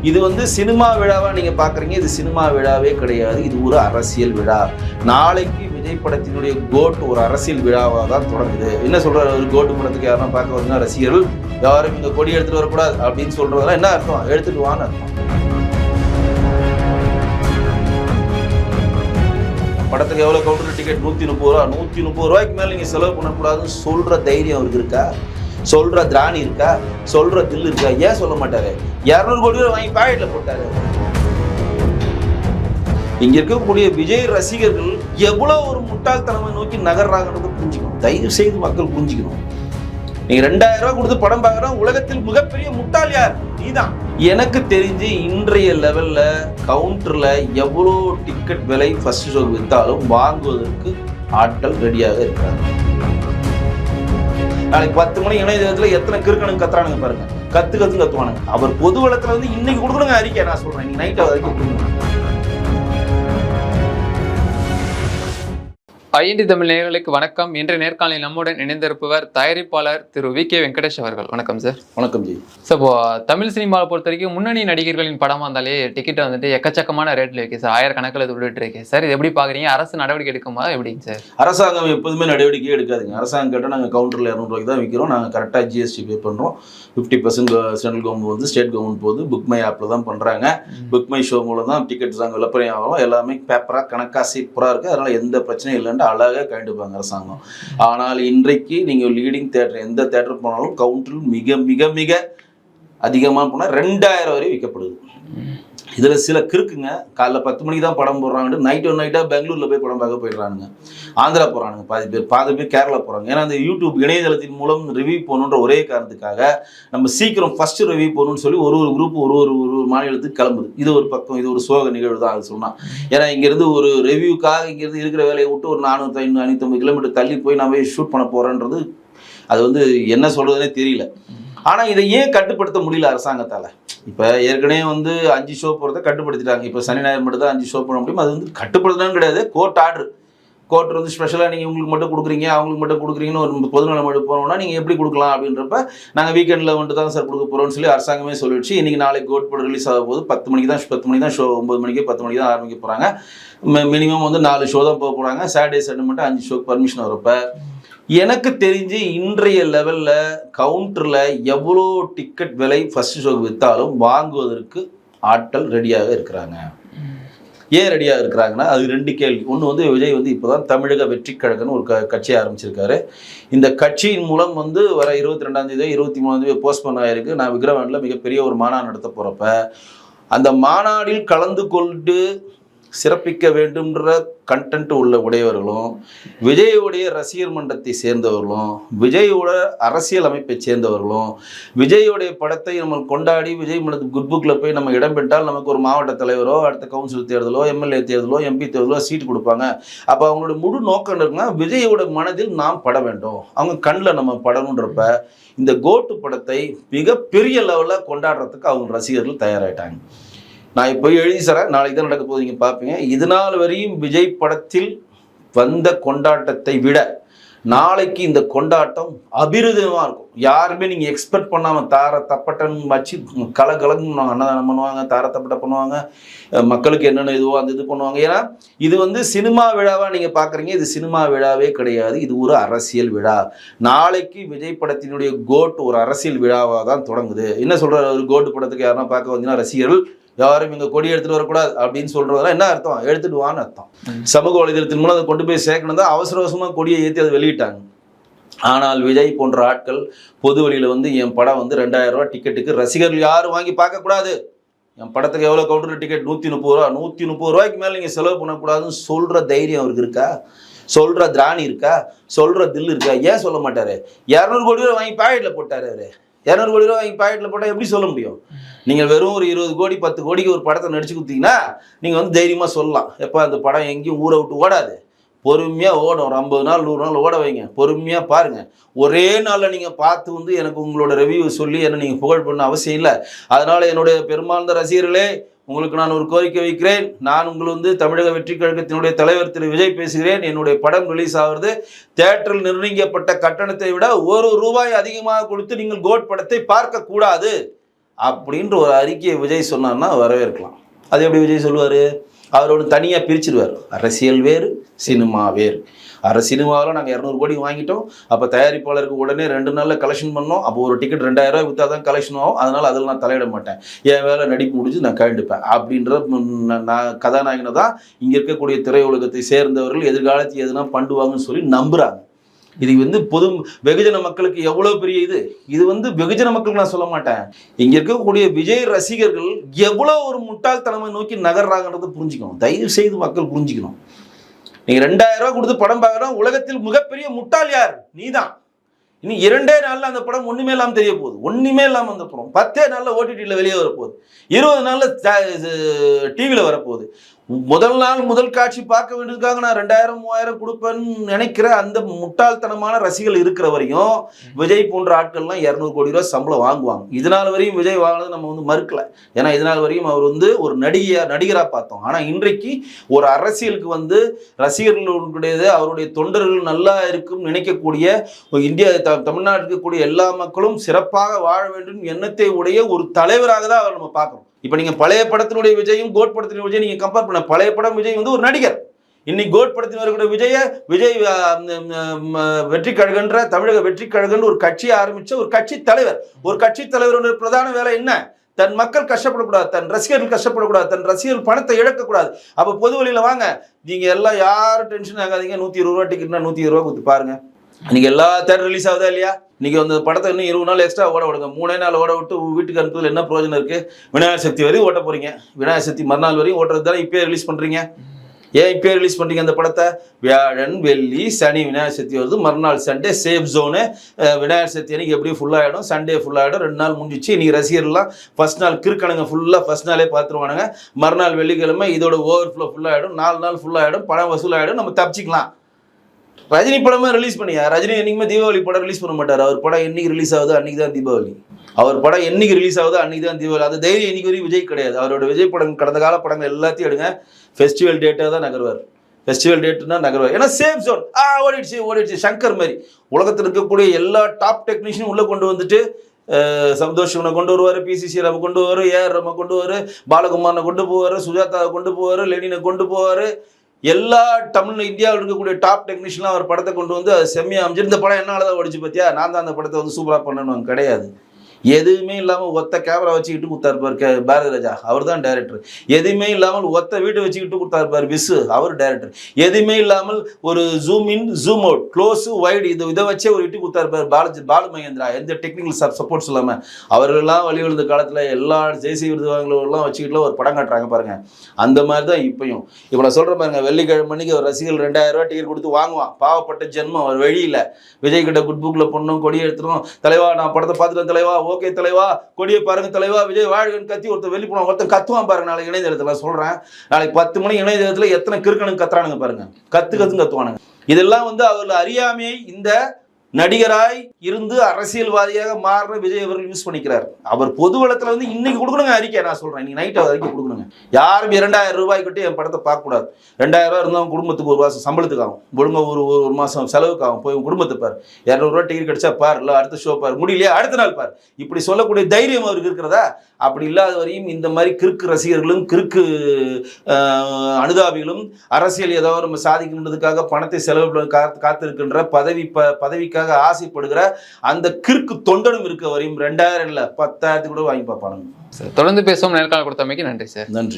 இது வந்து சினிமா விழாவா நீங்க பாக்குறீங்க, இது சினிமா விழாவே கிடையாது. இது ஒரு அரசியல் விழா. நாளைக்கு விஜய் படத்தினுடைய கோட் ஒரு அரசியல் விழாவாக தான் தொடங்குது. என்ன சொல்றாரு, ஒரு கோட் படத்துக்கு யாரும் பார்க்க வந்தா ரசிகர்கள் யாரும் இங்க கொடி எடுத்துட்டு வரக்கூடாது அப்படின்னு சொல்றதெல்லாம் என்ன அர்த்தம்? எடுத்துட்டு வான்னு அர்த்தம். படத்துக்கு எவ்வளவு கவுண்டர் டிக்கெட்? 130 ரூபா. 130 ரூபாய்க்கு மேல நீங்க செலவு பண்ணக்கூடாதுன்னு சொல்ற தைரியம் அவருக்கு இருக்கா? சொல்ற திராணி இருக்கா? சொல்ற தில் இருக்கா? ஏன் சொல்ல மாட்டாரு? 200 கோடி ரூபாய் வாங்கி பாக்கெட்ல போட்டாரு. இங்க இருக்கக்கூடிய விஜய் ரசிகர்கள் எவ்வளவு ஒரு முட்டாள்தனமை நோக்கி நகர்றாங்கன்றது புரிஞ்சுக்கணும். தயவு செய்து மக்கள் புரிஞ்சுக்கணும். நீங்க 2000 ரூபாய் கொடுத்து படம் பார்க்கறோம், உலகத்தில் மிகப்பெரிய முட்டாள் யார்? நீதான். எனக்கு தெரிஞ்சு இன்றைய லெவல்ல கவுண்டர்ல எவ்வளோ டிக்கெட் விலை ஃபர்ஸ்ட் ஷோ வித்தாலும் வாங்குவதற்கு ஆட்கள் ரெடியாக இருக்கிறாங்க. நாளைக்கு 10 மணி இணையதளத்துல எத்தனை கிறுக்கணுங்க கத்துறானுங்க பாருங்க. கத்துவானுங்க. அவர் பொது வளத்துல வந்து இன்னைக்கு கொடுக்கணுங்க அறிக்கை. நான் சொல்றேன், இன்னைக்கு நைட் வரைக்கும் கொடுக்கணும். ஐஎன்டி தமிழ் நேயர்களுக்கு வணக்கம். இன்றைய நேர்காணலில் நம்முடன் இணைந்திருப்பவர் தயாரிப்பாளர் திரு வி கே வெங்கடேஷ் அவர்கள். வணக்கம் சார். வணக்கம் ஜி. சார், இப்போ தமிழ் சினிமாவை பொறுத்த வரைக்கும் முன்னணி நடிகர்களின் படமா இருந்தாலே டிக்கெட் வந்துட்டு எக்கச்சக்கமான ரேட்ல இருக்கு சார். 1000 கணக்கில் விட்டுட்டு இருக்கு சார். இது எப்படி பாக்குறீங்க? அரசு நடவடிக்கை எடுக்குமா எப்படிங்க சார்? அரசாங்கம் எப்போதுமே நடவடிக்கையே எடுக்காதுங்க. அரசாங்கம் கேட்டால் நாங்கள் கவுண்டரில் 200 ரூபாய்க்கு தான் விற்கிறோம். நாங்கள் கரெக்டாக ஜிஎஸ்டி பே பண்ணுறோம். 50% சென்ட்ரல் கவர்மெண்ட் வந்து ஸ்டேட் கவர்மெண்ட் போகுது. புக் மை ஆப்பில் தான் பண்ணுறாங்க. புக் மை ஷோ மூலம் தான் டிக்கெட்ஸ் அங்கே விளப்பறையும் ஆகும். எல்லாமே பேப்பராக கணக்காக சீப்பராக இருக்குது. அதனால் எந்த பிரச்சனையும் இல்லைன்ட்டு அழகாக கண்டுப்பாங்க அரசாங்கம். ஆனால் இன்றைக்கு நீங்கள் லீடிங் தேட்டர் எந்த தேட்டர் போனாலும் கவுண்டரில் மிக மிக மிக அதிகமாக போனால் 2000 வரை விற்கப்படுது. இதில் சில கிறுக்குங்க காலைல 10 மணிக்கு தான் படம் போடுறாங்கன்னு நைட்டாக பெங்களூரில் போய் படம் பார்க்க போயிடுறானுங்க. ஆந்திரா போகிறானுங்க பாதி பேர் கேரளா போகிறாங்க. ஏன்னா அந்த யூடியூப் இணையதளத்தின் மூலம் ரிவ்யூ போகணுன்ற ஒரே காரணத்துக்காக நம்ம சீக்கிரம் ஃபர்ஸ்ட் ரிவ்யூ போகணும்னு சொல்லி ஒரு குரூப் ஒரு மாநிலத்துக்கு கிளம்புது. இது ஒரு பக்கம், இது ஒரு சோக நிகழ்வு தான் அது சொன்னால். ஏன்னா இங்கேருந்து ஒரு ரிவ்யூக்காக இங்கேருந்து இருக்கிற வேலையை விட்டு ஒரு 450 கிலோமீட்டர் தள்ளி போய் நான் போய் ஷூட் பண்ண போகிறேன்றது அது வந்து என்ன சொல்கிறதுனே தெரியல. ஆனால் இதை ஏன் கட்டுப்படுத்த முடியல அரசாங்கத்தால்? இப்போ ஏற்கனவே வந்து 5 ஷோ போகிறத கட்டுப்படுத்திட்டாங்க. இப்போ சனி ஞாயிறு மட்டும் தான் 5 ஷோ பண்ண முடியும். அது வந்து கட்டுப்படுத்தணும் கிடையாது, கோர்ட் ஆர்டர். கோர்ட் வந்து ஸ்பெஷலாக நீங்கள் உங்களுக்கு மட்டும் கொடுக்குறீங்க, அவங்களுக்கு மட்டும் கொடுக்குறீங்கன்னு ஒரு பொதுநலம் மட்டும் போனோம்னா நீங்கள் எப்படி கொடுக்கலாம் அப்படின்றப்ப நாங்கள் வீக்கெண்டில் மட்டும் தான் சார் கொடுக்க போகிறோம்னு சொல்லி அரசாங்கமே சொல்லிடுச்சு. இன்றைக்கி நாளைக்கு கோர்ட் படம் ரிலீஸ் ஆக போது 10 மணிக்கு தான் ஷோ. 9 மணிக்கு 10 மணிக்கு தான் ஆரம்பிக்க போகிறாங்க. மினிமம் வந்து 4 ஷோ தான் போக போகிறாங்க. சாட்டர்டே சண்டே மட்டும் 5 ஷோக்கு பர்மிஷன் வரப்போ எனக்கு தெரிஞ்சு இன்றைய லெவலில் கவுண்டரில் எவ்வளோ டிக்கெட் விலை ஃபர்ஸ்ட் ஷோக்கு விற்றாலும் வாங்குவதற்கு ஆட்கள் ரெடியாக இருக்கிறாங்க. ஏன் ரெடியாக இருக்கிறாங்கன்னா அது 2 கேள்வி. ஒன்று வந்து விஜய் வந்து இப்போ தான் தமிழக வெற்றி கழகம்னு ஒரு கட்சியை ஆரம்பிச்சிருக்காரு. இந்த கட்சியின் மூலம் வந்து வர 22ஆம் தேதி 23ஆம் தேதி போஸ்ட்போன் ஆகிருக்கு. நான் விக்ரவாண்டில் மிகப்பெரிய ஒரு மாநாடு நடத்த போகிறப்ப அந்த மாநாடில் கலந்து கொண்டு சிறப்பிக்க வேண்டும்ன்ற கண்டென்ட் உள்ள உடையவர்களும், விஜயோடைய ரசிகர் மன்றத்தை சேர்ந்தவர்களும், விஜயோட அரசியல் அமைப்பை சேர்ந்தவர்களும், விஜயோடைய படத்தை நம்ம கொண்டாடி விஜய் மன்றத்து குட் புக்கில் போய் நம்ம இடம் பெற்றால் நமக்கு ஒரு மாவட்ட தலைவரோ அடுத்த கவுன்சில் தேர்தலோ எம்எல்ஏ தேர்தலோ எம்பி தேர்தலோ சீட் கொடுப்பாங்க. அப்போ அவங்களோட முழு நோக்கம் இருக்குன்னா விஜயோட மனதில் நாம் பட வேண்டும், அவங்க கண்ணில் நம்ம படணுன்றப்ப இந்த கோட்டு படத்தை மிகப்பெரிய லெவலில் கொண்டாடுறதுக்கு அவங்க ரசிகர்கள் தயாராகிட்டாங்க. நான் இப்போ எழுதி தரேன், நாளைக்கு தான் நடக்க போது, நீங்கள் பார்ப்பீங்க. இது நாள் வரையும் விஜய் படத்தில் வந்த கொண்டாட்டத்தை விட நாளைக்கு இந்த கொண்டாட்டம் அபிருதமாக இருக்கும். யாருமே நீங்கள் எக்ஸ்பெக்ட் பண்ணாமல் தப்பட்டன் வச்சு கலகலன்னு அன்னதானம் பண்ணுவாங்க, தப்பட்டை பண்ணுவாங்க, மக்களுக்கு என்னென்ன இதுவோ அந்த இது பண்ணுவாங்க. ஏன்னா இது வந்து சினிமா விழாவாக நீங்கள் பார்க்குறீங்க, இது சினிமா விழாவே கிடையாது. இது ஒரு அரசியல் விழா. நாளைக்கு விஜய் படத்தினுடைய கோட் ஒரு அரசியல் விழாவாக தான் தொடங்குது. என்ன சொல்கிறார், ஒரு கோட்டு படத்துக்கு யாருன்னா பார்க்க வந்தீங்கன்னா ரசிகர்கள் யாரும் இங்க கொடி எடுத்துட்டு வரக்கூடாது அப்படின்னு சொல்றதெல்லாம் என்ன அர்த்தம்? எடுத்துட்டு வான்னு அர்த்தம். சமூக வலைதளத்தின் மூலம் அதை கொண்டு போய் சேர்க்கணும் தான் அவசர அவசரமா கொடியை ஏற்றி அதை வெளியிட்டாங்க. ஆனால் விஜய் போன்ற ஆட்கள் பொது வழியில வந்து என் படம் வந்து 2000 ரூபாய் டிக்கெட்டுக்கு ரசிகர்கள் யாரும் வாங்கி பார்க்கக்கூடாது, என் படத்துக்கு எவ்வளோ கவுண்டர் டிக்கெட் 130 ரூபா, 130 ரூபாய்க்கு மேலே நீங்கள் செலவு பண்ணக்கூடாதுன்னு சொல்ற தைரியம் அவருக்கு இருக்கா? சொல்ற திராணி இருக்கா? சொல்ற தில் இருக்கா? ஏன் சொல்ல மாட்டாரு? 200 கோடி ரூபாய் வாங்கி பாக்கெட்ல போட்டாரு அவரு. 200 கோடி ரூபாய் வாங்கி பாக்கெட்ல போட்டால் எப்படி சொல்ல முடியும்? நீங்கள் வெறும் ஒரு 20 கோடி 10 கோடிக்கு ஒரு படத்தை நடிச்சு கொடுத்தீங்கன்னா நீங்கள் வந்து தைரியமாக சொல்லலாம், எப்போ அந்த படம் எங்கேயும் ஊரை விட்டு ஓடாது, பொறுமையாக ஓடும். ஒரு 50 நாள் 100 நாள் ஓட வைங்க, பொறுமையாக பாருங்கள். ஒரே நாளில் நீங்கள் பார்த்து வந்து எனக்கு உங்களோட ரிவ்யூ சொல்லி என்ன நீங்கள் புகழ் பண்ண அவசியம் இல்லை. அதனால் என்னுடைய பெரும்பாலான ரசிகர்களே, உங்களுக்கு நான் ஒரு கோரிக்கை வைக்கிறேன். நான் உங்களை வந்து தமிழக வெற்றி கழகத்தினுடைய தலைவர் திரு விஜய் பேசுகிறேன். என்னுடைய படம் ரிலீஸ் ஆகிறது தியேட்டரில் நிர்ணயிக்கப்பட்ட கட்டணத்தை விட 1 ரூபாய் அதிகமாக கொடுத்து நீங்கள் கோட் படத்தை பார்க்க கூடாது. அப்படின்ற ஒரு அறிக்கையை விஜய் சொன்னார்னா வரவேற்கலாம். அது எப்படி விஜய் சொல்லுவார்? அவரோட தனியாக பிரிச்சிருவார். அரசியல் வேறு, சினிமா வேறு. சினிமாவில் நாங்கள் 200 கோடி வாங்கிட்டோம். அப்போ தயாரிப்பாளருக்கு உடனே 2 நாளில் கலெக்ஷன் பண்ணோம். அப்போ ஒரு டிக்கெட் 2000 ரூபாய் விற்றா தான் கலெக்ஷன் ஆகும். அதனால் அதில் நான் தலையிட மாட்டேன். என் வேலை நடிப்பு முடிஞ்சு நான் கழண்டுப்பேன் அப்படின்ற நான் கதாநாயகனை தான் இங்கே இருக்கக்கூடிய திரையுலகத்தை சேர்ந்தவர்கள் எதிர்காலத்தில் எதுனா பண்ணுவாங்கன்னு சொல்லி நம்புகிறாங்க. இது வெகுஜன மக்களுக்கு எவ்வளோ பெரிய இது வெகுஜன மக்களுக்கு நான் சொல்ல மாட்டேன். இங்கே இருக்கக்கூடிய விஜய் ரசிகர்கள் எவ்வளோ ஒரு முட்டாள்தனமை நோக்கி நகர்றாங்கன்றதை புரிஞ்சுக்கணும். தயவு செய்து மக்கள் புரிஞ்சுக்கணும். நீங்க 2000 ரூபாய் கொடுத்து படம் பார்க்கறோம். உலகத்தில் மிகப்பெரிய முட்டாள் யார்? நீதான். இனி 2 நாள்ல அந்த படம் ஒண்ணுமே இல்லாம தெரிய போகுது. ஒண்ணுமே இல்லாம அந்த படம் 10 நாள்ல OTTல வெளியே வரப்போகுது. 20 நாள்ல டிவில வரப்போகுது. முதல் நாள் முதல் காட்சி பார்க்க வேண்டியதுக்காக நான் 2000 3000 கொடுப்பேன்னு நினைக்கிற அந்த முட்டாள்தனமான ரசிகர்கள் இருக்கிற வரையும் விஜய் போன்ற ஆட்கள்லாம் 200 கோடி ரூபாய் சம்பளம் வாங்குவாங்க. இதனால் வரையும் விஜய் வாங்கினது நம்ம மறுக்கல. ஏன்னா இதனால் வரையும் அவர் ஒரு நடிகராக பார்த்தோம். ஆனால் இன்றைக்கு ஒரு அரசியலுக்கு ரசிகர்களுடையது அவருடைய தொண்டர்கள் நல்லா இருக்கும் நினைக்கக்கூடிய இந்தியா தமிழ்நாட்டில் இருக்கக்கூடிய எல்லா மக்களும் சிறப்பாக வாழ வேண்டும் எண்ணத்தை உடைய ஒரு தலைவராக தான் அவர் நம்ம பார்க்குறோம். இப்போ நீங்கள் பழைய படத்தினுடைய விஜயும் கோட் படத்தினுடைய விஜய் நீங்கள் கம்பேர் பண்ண, பழைய படம் விஜய் ஒரு நடிகர். இன்னைக்கு கோட் படத்தில் வரக்கூடிய விஜய் வெற்றி கழகன்ற தமிழக வெற்றி கழகன்ற ஒரு கட்சியை ஆரம்பிச்ச ஒரு கட்சி தலைவர். ஒரு கட்சி தலைவருடைய பிரதான வேலை என்ன? தன் மக்கள் கஷ்டப்படக்கூடாது, தன் ரசிகர்கள் கஷ்டப்படக்கூடாது, தன் ரசிகர்கள் பணத்தை இழக்கக்கூடாது. அப்போ பொது வழியில் வாங்க, நீங்கள் எல்லாம் யாரும் டென்ஷன் ஆகாதீங்க. 120 ரூபா டிக்கெட்னா 120 ரூபா கொடுத்து பாருங்க. இன்னைக்கு எல்லா தேட்டர் ரிலீஸ் ஆகுதா இல்லையா? இன்னைக்கு அந்த படத்தை இன்னும் 20 நாள் எக்ஸ்ட்ரா ஓட விடுங்க. 3 நாள் ஓட விட்டு வீட்டுக்கு அனுப்புறதுல என்ன பிரயோஜனம் இருக்கு? விநாயகர் சக்தி வரையும் ஓட்ட போறீங்க. விநாயகர் சக்தி மறுநாள் வரையும் ஓட்டுறது தானே இப்பயே ரிலீஸ் பண்றீங்க. ஏன் இப்பயே ரிலீஸ் பண்றீங்க அந்த படத்தை? வியாழன் வெள்ளி சனி விநாயகர் சக்தி வருது, மறுநாள் சண்டே சேஃப் ஜோனு. விநாயகர் சக்தி அன்னைக்கு எப்படியும் ஃபுல்லாகிடும், சண்டே ஃபுல்லாகிடும். 2 நாள் முடிஞ்சிச்சு. இன்னைக்கு ரசிகர்லாம் ஃபர்ஸ்ட் நாள் கிறுக்கணுங்க ஃபுல்லாக ஃபர்ஸ்ட் நாளே பார்த்துருவானுங்க. மறுநாள் வெள்ளிக்கிழமை இதோட ஓவர்ஃப்ளோ ஃபுல்லாகிடும். 4 நாள் ஃபுல்லாகிடும், படம் வசூலாகிடும், நம்ம தப்பிச்சிக்கலாம். ரஜினி படமே ரிலீஸ் பண்ணியா? ரஜினி என்னைக்குமே தீபாவளி படம் ரிலீஸ் பண்ண மாட்டார். அவர் படம் என்னைக்கு ரிலீஸ் ஆகுதோ அன்னைக்கு தான் தீபாவளி. அவர் படம் என்னைக்கு ரிலீஸ் ஆகுதோ அன்னைக்கு தான் தீபாவளி. அது தைரியம் இன்னைக்கு வரையும் விஜய் கிடையாது. அவரோட விஜய் படம் கடந்த கால படங்கள் எல்லாத்தையும் எடுங்க, ஃபெஸ்டிவல் டேட்டாக தான் நகர்வார். ஃபெஸ்டிவல் டேட்னா நகர்வார். ஏன்னா சேஃப் ஜோன் ஓடிடுச்சு. சங்கர் மாதிரி உலகத்தில் இருக்கக்கூடிய எல்லா டாப் டெக்னீஷியனும் உள்ளே கொண்டு வந்துட்டு சந்தோஷனை கொண்டு வருவார், PCC நம்ம கொண்டு வருவார், AR நம்ம கொண்டு வருவார், பாலகுமாரனை கொண்டு போவார், சுஜாதாவை கொண்டு போவார், லெனினை கொண்டு போவார். எல்லா இந்தியாவில் இருக்கக்கூடிய டாப் டெக்னீஷியன்லாம் அவர் படத்தை கொண்டு வந்து அது செம்மையாக அமைச்சு. இந்த படம் என்னால் தான் ஓடிச்சு பார்த்தியா, நான் தான் அந்த படத்தை சூப்பராக பண்ணணும் கிடையாது. எதுவுமே இல்லாமல் ஒத்த கேமரா வச்சுக்கிட்டு கொடுத்தாருப்பார் பாரதி ராஜா, அவர் தான் டைரக்டர். எதுவுமே இல்லாமல் ஒத்த வீட்டை வச்சுக்கிட்டு கொடுத்தாருப்பார் விசு, அவர் டைரக்டர். எதுவுமே இல்லாமல் ஒரு zoom in zoom out close wide இதை வச்சே ஒரு இட்டு கொடுத்தாருப்பார் பாலு மகேந்திரா. எந்த டெக்னிக்கல் சப்போர்ட்ஸ் இல்லாமல் அவர்களெல்லாம் வழி விழுந்த காலத்தில் எல்லா ஜெய்சி விருது வாங்கலாம் வச்சுக்கிட்டுலாம் ஒரு படம் காட்டுறாங்க பாருங்க. அந்த மாதிரி தான் இப்பயும். இப்போ நான் சொல்கிறேன் பாருங்க, வெள்ளிக்கிழமை மணிக்கு ஒரு ரசிகர்கள் 2000 ரூபா டிக்கெட் கொடுத்து வாங்குவான். பாவப்பட்ட ஜென்மம், அவர் வழியில் விஜய் கிட்ட குட் புக்கில் பொண்ணும் கொடியை எடுத்துரும். தலைவா நான் படத்தை பார்த்துட்டேன் தலைவா, ஓகே தலைவா, கொடியை பாருங்க தலைவா, விஜய் வாழ்கன்னு கத்தி ஒருத்தர் வெளியே போன ஒருத்தன் கத்துவான் பாருங்க. நாளைக்கு இணையதளத்துல சொல்றேன், நாளைக்கு 10 மணி இணையதளத்துல எத்தனை கிறுக்கணும் கத்துறானுங்க பாருங்க. கத்துவானுங்க. இதெல்லாம் அவர்கள் அறியாமையை இந்த நடிகராய் இருந்து அரசியல்வாதியாக மாறின விஜய் அவர்கள் யூஸ் பண்ணிக்கிறார். அவர் பொது வளத்துல இன்னைக்கு கொடுக்கணுங்க அறிக்கை. நான் சொல்றேன், இன்னைக்கு நைட் அறிக்கை கொடுக்கணுங்க. யாரும் 2000 ரூபாய் கட்டி என் படத்தை பார்க்க கூடாது. 2000 ரூபாய் இருந்தாலும் குடும்பத்துக்கு ஒரு மாசம் சம்பளத்துக்கு ஆகும், ஒழுங்க ஒரு மாசம் செலவுக்கு ஆகும். போய் குடும்பத்தை பார், 200 ரூபாய் டிக்கெட் கிடைச்சா பார், இல்லை அடுத்த ஷோ பார், முடியலையா அடுத்த நாள் பார். இப்படி சொல்லக்கூடிய தைரியம் அவருக்கு இருக்கிறதா? அப்படி இல்லாத வரையும் இந்த மாதிரி கிறுக்கு ரசிகர்களும் கிறுக்கு அனுதாபிகளும் அரசியல் ஏதாவது நம்ம சாதிக்கணுன்றதுக்காக பணத்தை செலவு காத்திருக்கின்ற பதவிக்காக ஆசைப்படுகிற அந்த கிறுக்கு தொண்டனும் இருக்க வரையும் 2000 இல்ல 10,000 கூட வாங்கி பார்ப்பானுங்க. தொடர்ந்து பேசுவோம். நேர்காணல் கொடுத்தமைக்கு நன்றி சார். நன்றி.